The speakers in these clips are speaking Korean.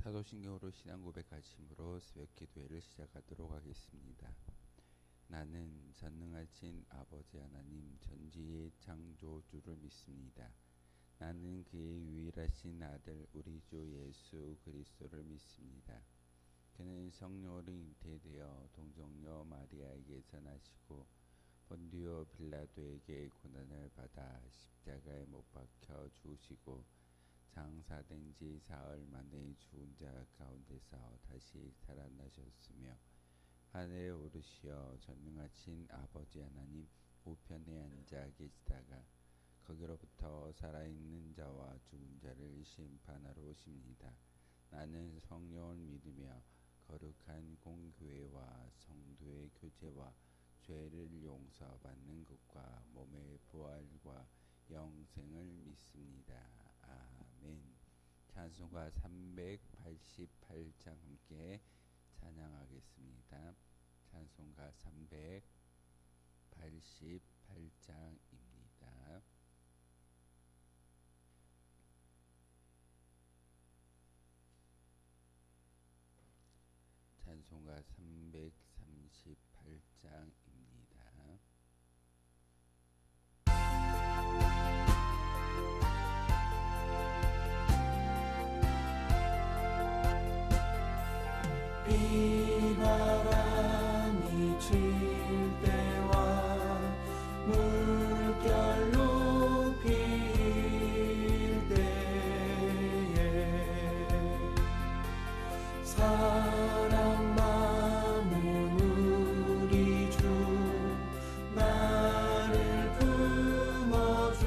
사도신경으로 신앙 고백하심으로 새벽 기도회를 시작하도록 하겠습니다. 나는 전능하신 아버지 하나님 전지의 창조주를 믿습니다. 나는 그의 유일하신 아들 우리 주 예수 그리스도를 믿습니다. 그는 성령으로 잉태되어 동정녀 마리아에게서 나시고 본디오 빌라도에게 고난을 받아 십자가에 못 박혀 죽으시고 장사된 지 사흘 만에 죽은 자 가운데서 다시 살아나셨으며 하늘에 오르시어 전능하신 아버지 하나님 우편에 앉아 계시다가 거기로부터 살아있는 자와 죽은 자를 심판하러 오십니다. 나는 성령을 믿으며 거룩한 공교회와 성도의 교제와 죄를 용서받는 것과 몸의 부활과 영생을 믿습니다. 아멘. 찬송가 388장 함께 찬양하겠습니다. 찬송가 388장입니다. 찬송가 338장입니다. 비바람이 칠 때와 물결로 필 때에 사랑 많은 우리 주 나를 품어주소서.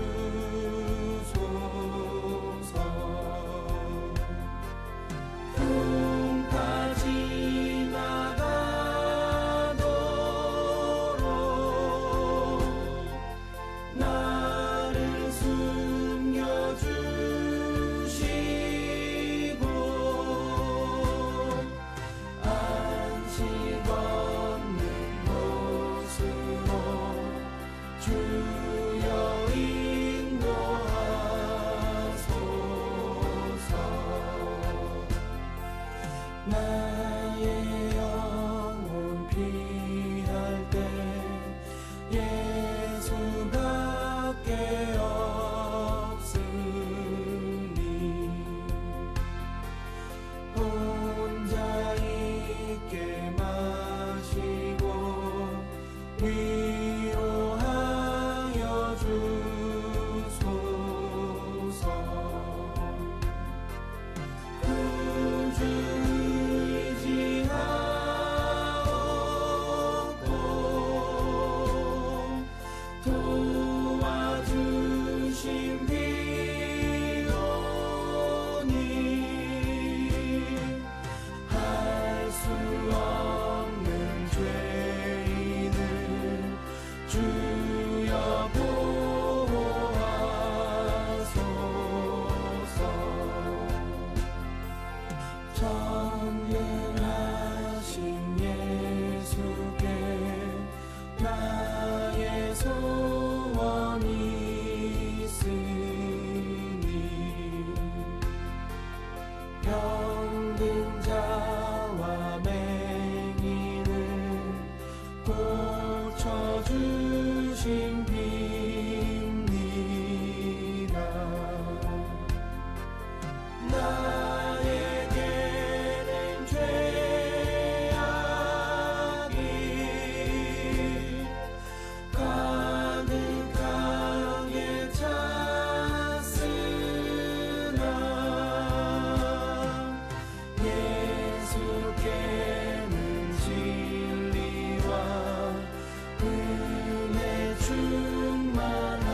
품까지 나가도록 나를 숨겨주시고 안식 없는 곳으로 주여 인도하소서. 나의 영혼 피할 때 예수밖에 없으니 혼자 있게 마시고 위로하여 주소서. 의지하옵고 도와주신 비오니 할 수 없는 죄인을 주여 보호하소서. 전능하신 예수께 나의 소원이 있으니 병든 자와 맹인을 고쳐주신 빕니다. 나에게는 죄악이 가득하게 찼으나 예수께는 진리와 은혜 충만하도다.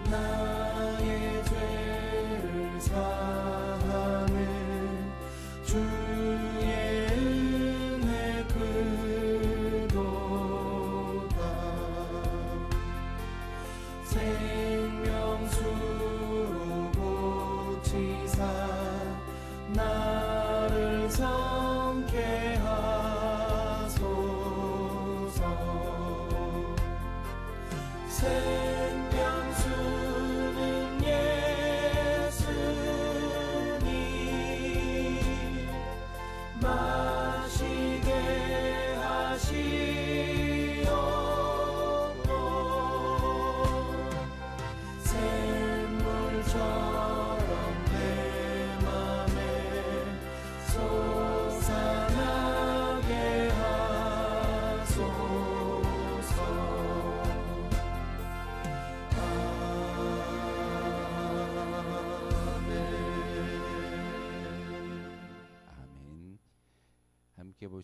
나의 죄를 사하는 주의 은혜 크도다. 생명수로 고치사 나를 성케 하소서. 생명수로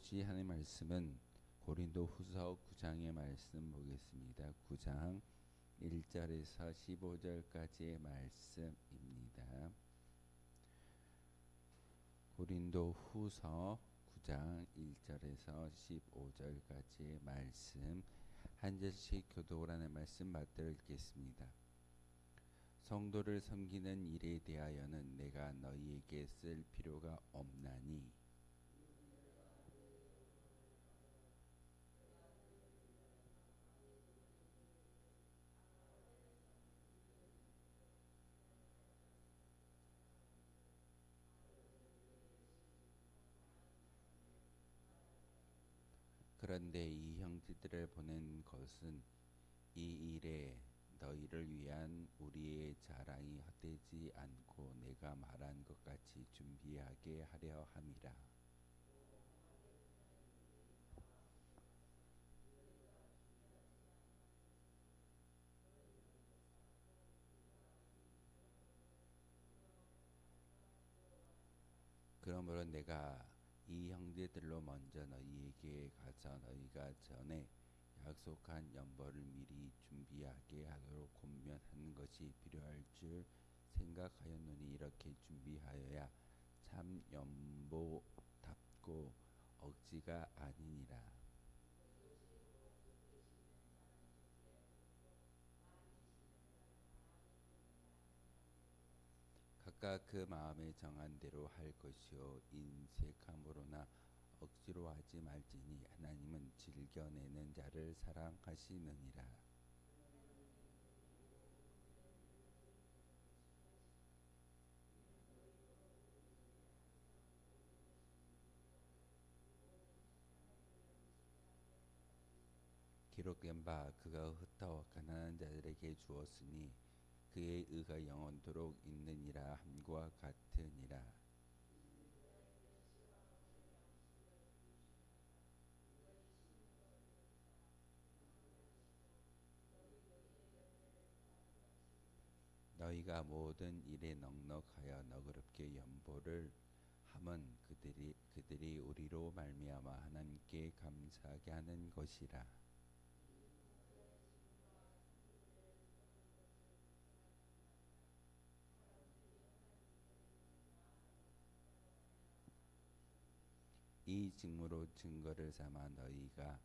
보실 하나님의 말씀은 고린도 후서 9장의 말씀 보겠습니다. 9장 1절에서 15절까지의 말씀입니다. 고린도 후서 9장 1절에서 15절까지의 말씀, 한 절씩 교독하는 말씀 맞들어 읽겠습니다. 성도를 섬기는 일에 대하여는 내가 너희에게 쓸 필요가 없나니 그런데 이 형제들을 보낸 것은 이 일에 너희를 위한 우리의 자랑이 헛되지 않고 내가 말한 것 같이 준비하게 하려 함이라. 그러므로 내가 이 형제들로 먼저 너희에게 가서 너희가 전에 약속한 연보를 미리 준비하게 하도록 권면하는 것이 필요할 줄 생각하였노니 이렇게 준비하여야 참 연보답고 억지가 아니니라. 각각 그 마음에 정한 대로 할 것이요 인색함으로나 억지로 하지 말지니 하나님은 즐겨내는 자를 사랑하시느니라. 기록된 바 그가 흩어 가난한 자들에게 주었으니 그의 의가 영원토록 있느니라 함과 같으니라. 너희가 모든 일에 넉넉하여 너그럽게 연보를 함은 그들이 우리로 말미암아 하나님께 감사하게 하는 것이라. 이 직무로 증거를 삼아 너희가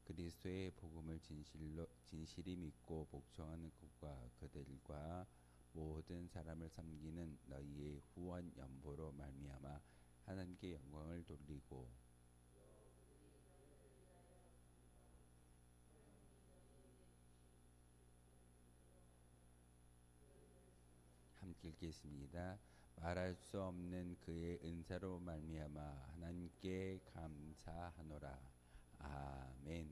그리스도의 복음을 진실이 믿고 복종하는 것과 그들과 모든 사람을 섬기는 너희의 후원 연보로 말미암아 하나님께 영광을 돌리고 함께 읽겠습니다. 말할 수 없는 그의 은사로 말미암아 하나님께 감사하노라. 아멘.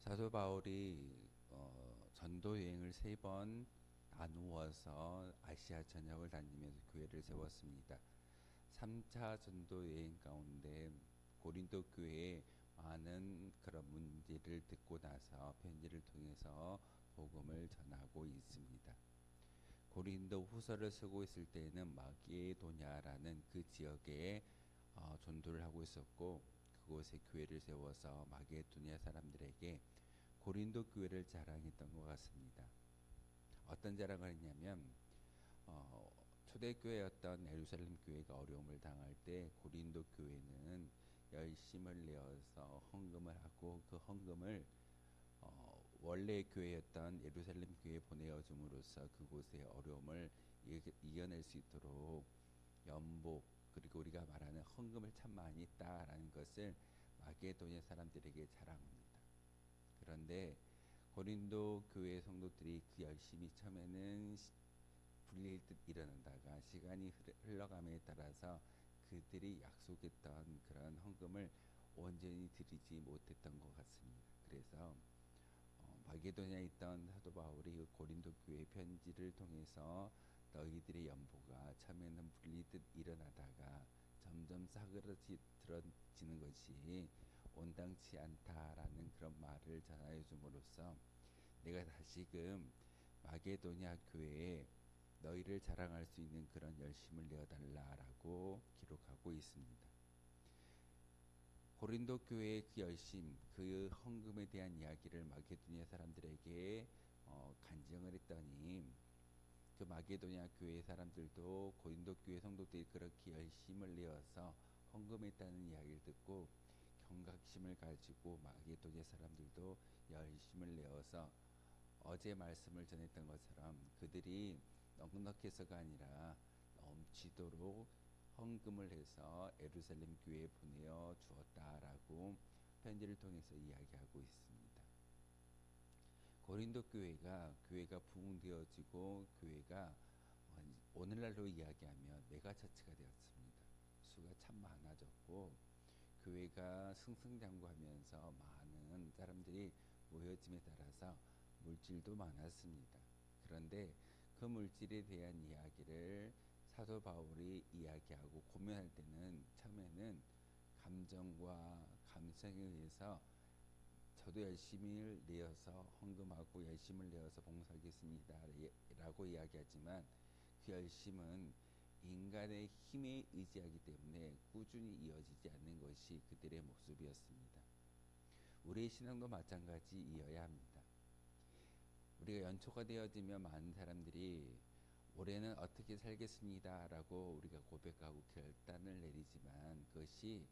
사도 바울이 전도 여행을 3번 나누어서 아시아 전역을 다니면서 교회를 세웠습니다. 3차 전도 여행 가운데 고린도 교회에 많은 그런 문제를 듣고 나서 편지를 통해서 복음을 전하고 있습니다. 고린도 후서를 쓰고 있을 때에는 마게도냐라는 그 지역에 전도를 하고 있었고 그곳에 교회를 세워서 마게도냐 사람들에게 고린도 교회를 자랑했던 것 같습니다. 어떤 자랑을 했냐면 초대교회였던 예루살렘 교회가 어려움을 당할 때 고린도 교회는 열심을 내어서 헌금을 하고 그 헌금을 원래 교회였던 예루살렘 교회에 보내어 줌으로써 그곳의 어려움을 이겨낼 수 있도록 연복 그리고 우리가 말하는 헌금을 참 많이 했다라는 것을 마게도냐 사람들에게 자랑합니다. 그런데 고린도 교회 성도들이 그 열심히 처음에는 불릴 듯 일어나다가 시간이 흘러감에 따라서 그들이 약속했던 그런 헌금을 온전히 드리지 못했던 것 같습니다. 그래서 마게도냐에 있던 사도 바울이 고린도 교회 편지를 통해서 너희들의 연보가 처음에는 불리듯 일어나다가 점점 싸그러지는 것이 온당치 않다라는 그런 말을 전하여 줌으로써 내가 다시금 마게도냐 교회에 너희를 자랑할 수 있는 그런 열심을 내어달라라고 기록하고 있습니다. 고린도 교회의 그 열심, 그 헌금에 대한 이야기를 마게도니아 사람들에게 간증을 했더니 그 마게도니아 교회 사람들도 고린도 교회 성도들이 그렇게 열심을 내어서 헌금했다는 이야기를 듣고 경각심을 가지고 마게도니아 사람들도 열심을 내어서 어제 말씀을 전했던 것처럼 그들이 넉넉해서가 아니라 넘치도록 헌금을 해서 예루살렘 교회에 보내어 주었다라고 편지를 통해서 이야기하고 있습니다. 고린도 교회가 부흥되어지고 교회가 오늘날로 이야기하면 메가처치가 되었습니다. 수가 참 많아졌고 교회가 승승장구하면서 많은 사람들이 모여짐에 따라서 물질도 많았습니다. 그런데 그 물질에 대한 이야기를 사도 바울이 이야기하고 고면할 때는 처음에는 감정과 감성에 의해서 저도 열심히 내어서 헌금하고 열심을 내어서 봉사하겠습니다 라고 이야기하지만 그 열심은 인간의 힘에 의지하기 때문에 꾸준히 이어지지 않는 것이 그들의 모습이었습니다. 우리의 신앙도 마찬가지이어야 합니다. 우리가 연초가 되어지면 많은 사람들이 올해는 어떻게 살겠습니다 라고 우리가 고백하고 결단을 내리지만 그것이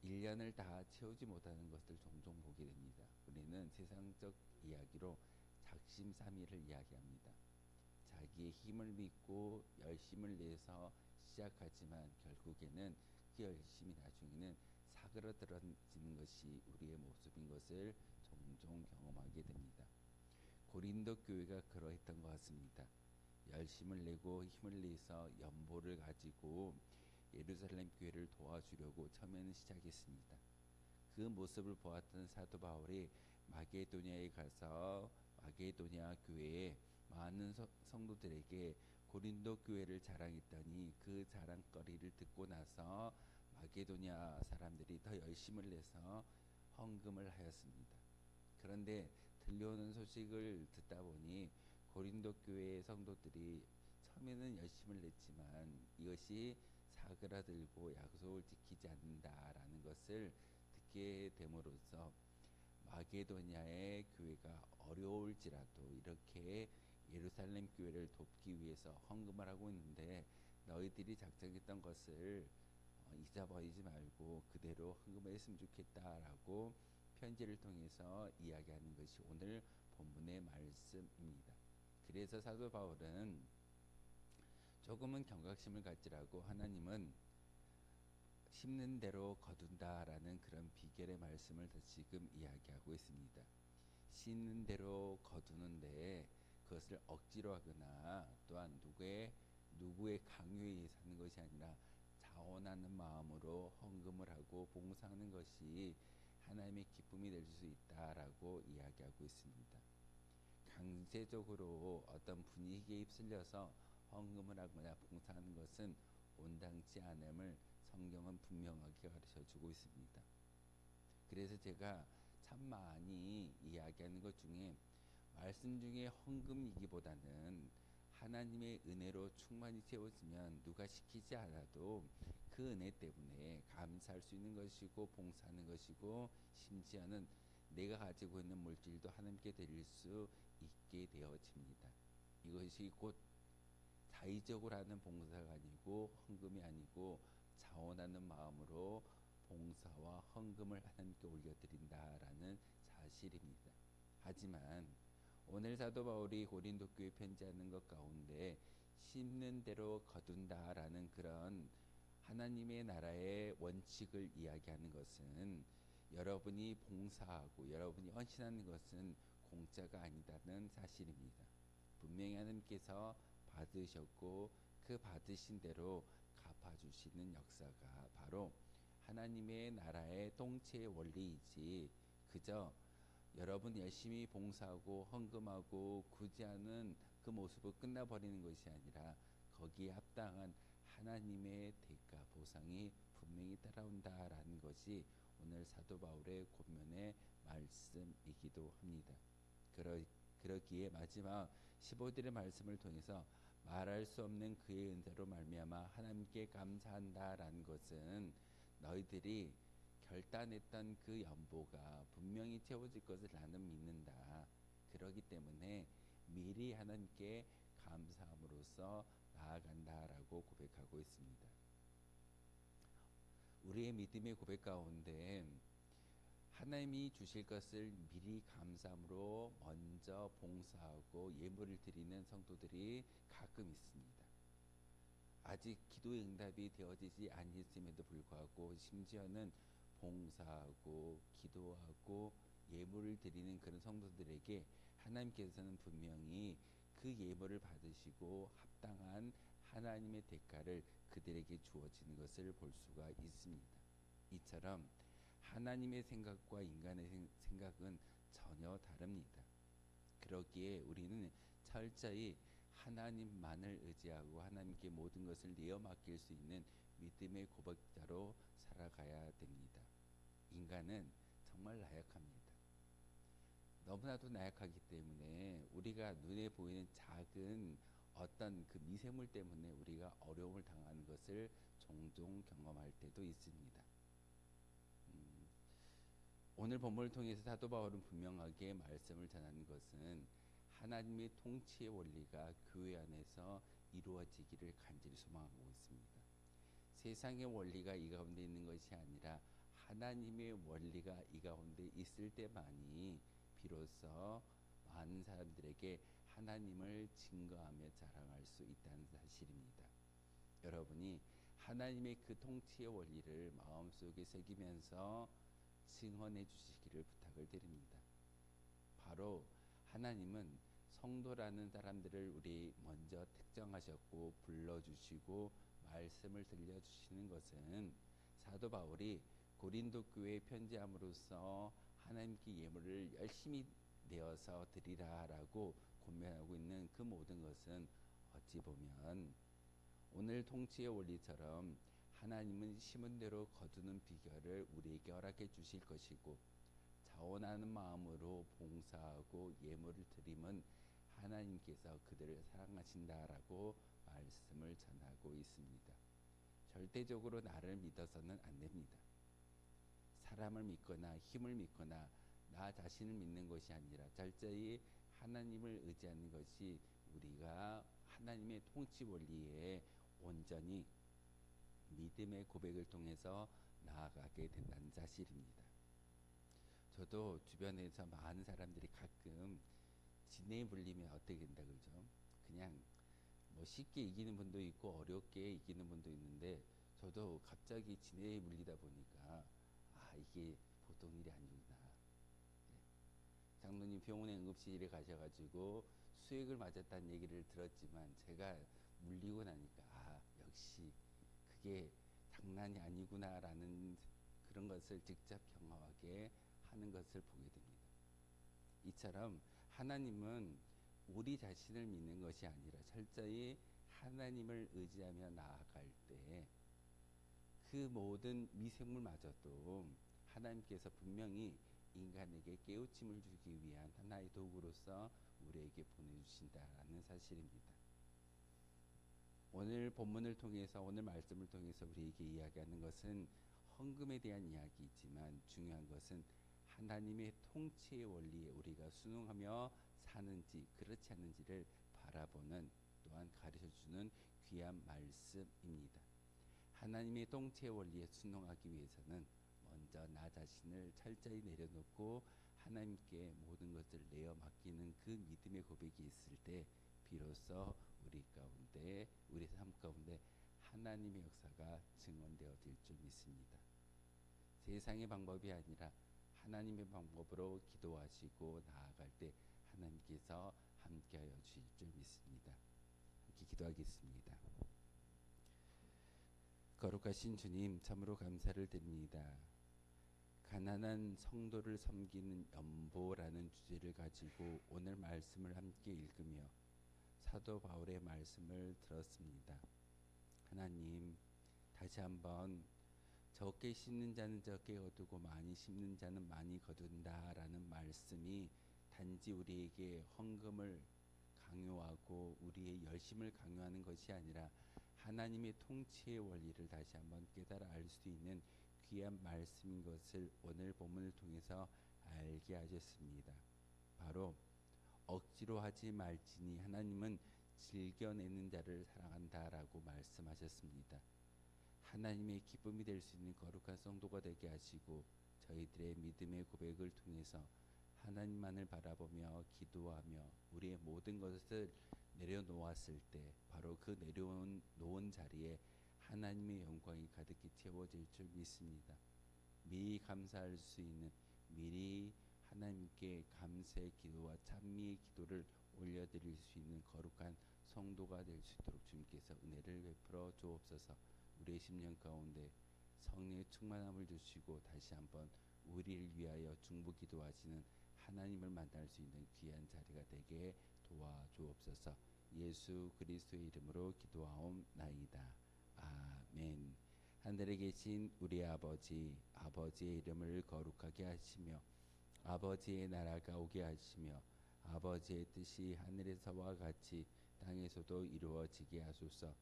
1년을 다 채우지 못하는 것을 종종 보게 됩니다. 우리는 세상적 이야기로 작심삼일을 이야기합니다. 자기의 힘을 믿고 열심을 내서 시작하지만 결국에는 그 열심이 나중에는 사그러들어지는 것이 우리의 모습인 것을 종종 경험하게 됩니다. 고린도 교회가 그러했던 것 같습니다. 열심을 내고 힘을 내서 연보를 가지고 예루살렘 교회를 도와주려고 처음에는 시작했습니다. 그 모습을 보았던 사도 바울이 마게도니아에 가서 마게도니아 교회에 많은 성도들에게 고린도 교회를 자랑했더니 그 자랑거리를 듣고 나서 마게도니아 사람들이 더 열심을 내서 헌금을 하였습니다. 그런데 들려오는 소식을 듣다 보니 고린도 교회의 성도들이 처음에는 열심을 냈지만 이것이 사그라들고 약속을 지키지 않는다라는 것을 듣게 됨으로써 마게도니아의 교회가 어려울지라도 이렇게 예루살렘 교회를 돕기 위해서 헌금을 하고 있는데 너희들이 작정했던 것을 잊어버리지 말고 그대로 헌금을 했으면 좋겠다라고 편지를 통해서 이야기하는 것이 오늘 본문의 말씀입니다. 그래서 사도 바울은 조금은 경각심을 갖지라고 하나님은 심는 대로 거둔다라는 그런 비결의 말씀을 지금 이야기하고 있습니다. 심는 대로 거두는데 그것을 억지로 하거나 또한 누구의 강요에 의해서 하는 것이 아니라 자원하는 마음으로 헌금을 하고 봉사하는 것이 하나님의 기쁨이 될 수 있다라고 이야기하고 있습니다. 강제적으로 어떤 분위기에 휩쓸려서 헌금을 하거나 봉사하는 것은 온당치 않음을 성경은 분명하게 가르쳐주고 있습니다. 그래서 제가 참 많이 이야기하는 것 중에 말씀 중에 헌금이기보다는 하나님의 은혜로 충만히 채워지면 누가 시키지 않아도 그 은혜 때문에 감사할 수 있는 것이고 봉사하는 것이고 심지어는 내가 가지고 있는 물질도 하나님께 드릴 수 있게 되어집니다. 이것이 곧 자의적으로 하는 봉사가 아니고 헌금이 아니고 자원하는 마음으로 봉사와 헌금을 하나님께 올려드린다라는 사실입니다. 하지만 오늘 사도 바울이 고린도 교회 편지하는 것 가운데 심는 대로 거둔다라는 그런 하나님의 나라의 원칙을 이야기하는 것은 여러분이 봉사하고 여러분이 헌신하는 것은 공짜가 아니다는 사실입니다. 분명히 하나님께서 받으셨고 그 받으신 대로 갚아주시는 역사가 바로 하나님의 나라의 통치의 원리이지 그저 여러분 열심히 봉사하고 헌금하고 구제하는 그 모습을 끝나버리는 것이 아니라 거기에 합당한 하나님의 대가 보상이 분명히 따라온다라는 것이 오늘 사도 바울의 권면의 말씀이기도 합니다. 그러기에 마지막 15절의 말씀을 통해서 말할 수 없는 그의 은혜로 말미암아 하나님께 감사한다라는 것은 너희들이 결단했던 그 연보가 분명히 채워질 것을 나는 믿는다. 그러기 때문에 미리 하나님께 감사함으로써 나아간다라고 고백하고 있습니다. 우리의 믿음의 고백 가운데 하나님이 주실 것을 미리 감사함으로 먼저 봉사하고 예물을 드리는 성도들이 가끔 있습니다. 아직 기도의 응답이 되어지지 아니했음에도 불구하고 심지어는 봉사하고 기도하고 예물을 드리는 그런 성도들에게 하나님께서는 분명히 그 예물을 받으시고 합당한 하나님의 대가를 그들에게 주어지는 것을 볼 수가 있습니다. 이처럼 하나님의 생각과 인간의 생각은 전혀 다릅니다. 그러기에 우리는 철저히 하나님만을 의지하고 하나님께 모든 것을 내어 맡길 수 있는 믿음의 고백자로 살아가야 됩니다. 인간은 정말 나약합니다. 너무나도 나약하기 때문에 우리가 눈에 보이는 작은 어떤 그 미생물 때문에 우리가 어려움을 당하는 것을 종종 경험할 때도 있습니다. 오늘 본문을 통해서 사도 바울은 분명하게 말씀을 전하는 것은 하나님의 통치의 원리가 교회 안에서 이루어지기를 간절히 소망하고 있습니다. 세상의 원리가 이 가운데 있는 것이 아니라 하나님의 원리가 이 가운데 있을 때만이 비로소 많은 사람들에게 하나님을 증거하며 자랑할 수 있다는 사실입니다. 여러분이 하나님의 그 통치의 원리를 마음속에 새기면서 증언해 주시기를 부탁을 드립니다. 바로 하나님은 성도라는 사람들을 우리 먼저 특정하셨고 불러주시고 말씀을 들려주시는 것은 사도 바울이 고린도 교회에 편지함으로써 하나님께 예물을 열심히 내어서 드리라라고 권면하고 있는 그 모든 것은 어찌 보면 오늘 통치의 원리처럼 하나님은 심은 대로 거두는 비결을 우리에게 허락해 주실 것이고 자원하는 마음으로 봉사하고 예물을 드림은 하나님께서 그들을 사랑하신다라고 말씀을 전하고 있습니다. 절대적으로 나를 믿어서는 안 됩니다. 사람을 믿거나 힘을 믿거나 나 자신을 믿는 것이 아니라 철저히 하나님을 의지하는 것이 우리가 하나님의 통치 원리에 온전히 믿음의 고백을 통해서 나아가게 된다는 사실입니다. 저도 주변에서 많은 사람들이 가끔 진해에 물리면 어떻게 된다 그러죠? 그냥 뭐 쉽게 이기는 분도 있고 어렵게 이기는 분도 있는데 저도 갑자기 진해에 물리다 보니까 이게 보통 일이 아니구나. 장로님 병원에 응급실에 가셔가지고 수액을 맞았다는 얘기를 들었지만 제가 물리고 나니까 역시 그게 장난이 아니구나라는 그런 것을 직접 경험하게 하는 것을 보게 됩니다. 이처럼 하나님은 우리 자신을 믿는 것이 아니라 철저히 하나님을 의지하며 나아갈 때 그 모든 미생물마저도 하나님께서 분명히 인간에게 깨우침을 주기 위한 하나의 도구로서 우리에게 보내주신다라는 사실입니다. 오늘 본문을 통해서 오늘 말씀을 통해서 우리에게 이야기하는 것은 헌금에 대한 이야기이지만 중요한 것은 하나님의 통치의 원리에 우리가 순응하며 사는지 그렇지 않은지를 바라보는 또한 가르쳐주는 귀한 말씀입니다. 하나님의 통치의 원리에 순응하기 위해서는 먼저 나 자신을 철저히 내려놓고 하나님께 모든 것을 내어 맡기는 그 믿음의 고백이 있을 때 비로소 우리 가운데 우리 삶 가운데 하나님의 역사가 증언되어질 줄 믿습니다. 세상의 방법이 아니라 하나님의 방법으로 기도하시고 나아갈 때 하나님께서 함께하여 주실 줄 믿습니다. 함께 기도하겠습니다. 거룩하신 주님, 참으로 감사를 드립니다. 가난한 성도를 섬기는 연보라는 주제를 가지고 오늘 말씀을 함께 읽으며 사도 바울의 말씀을 들었습니다. 하나님, 다시 한번 적게 심는 자는 적게 거두고 많이 심는 자는 많이 거둔다라는 말씀이 단지 우리에게 헌금을 강요하고 우리의 열심을 강요하는 것이 아니라 하나님의 통치의 원리를 다시 한번 깨달아 알 수 있는 귀한 말씀인 것을 오늘 본문을 통해서 알게 하셨습니다. 바로 억지로 하지 말지니 하나님은 즐겨내는 자를 사랑한다라고 말씀하셨습니다. 하나님의 기쁨이 될 수 있는 거룩한 성도가 되게 하시고 저희들의 믿음의 고백을 통해서 하나님만을 바라보며 기도하며 우리의 모든 것을 내려놓았을 때 바로 그 내려놓은 자리에 하나님의 영광이 가득히 채워질 줄 믿습니다. 미리 감사할 수 있는, 미리 하나님께 감사의 기도와 찬미의 기도를 올려드릴 수 있는 거룩한 성도가 될 수 있도록 주님께서 은혜를 베풀어 주옵소서. 우리의 심령 가운데 성령의 충만함을 주시고 다시 한번 우리를 위하여 중보 기도하시는 하나님을 만날 수 있는 귀한 자리가 되게 도와주옵소서. 예수 그리스도의 이름으로 기도하옵나이다. 아멘. 하늘에 계신 우리 아버지, 아버지의 이름을 거룩하게 하시며 아버지의 나라가 오게 하시며 아버지의 뜻이 하늘에서와 같이 땅에서도 이루어지게 하소서.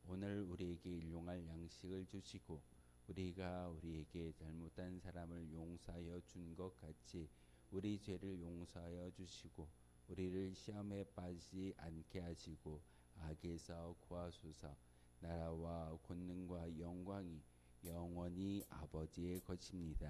오늘 우리에게 일용할 양식을 주시고 우리가 우리에게 잘못한 사람을 용서하여 준 것 같이 우리 죄를 용서하여 주시고 우리를 시험에 빠지지 않게 하시고 악에서 구하소서. 나라와 권능과 영광이 영원히 아버지의 것입니다.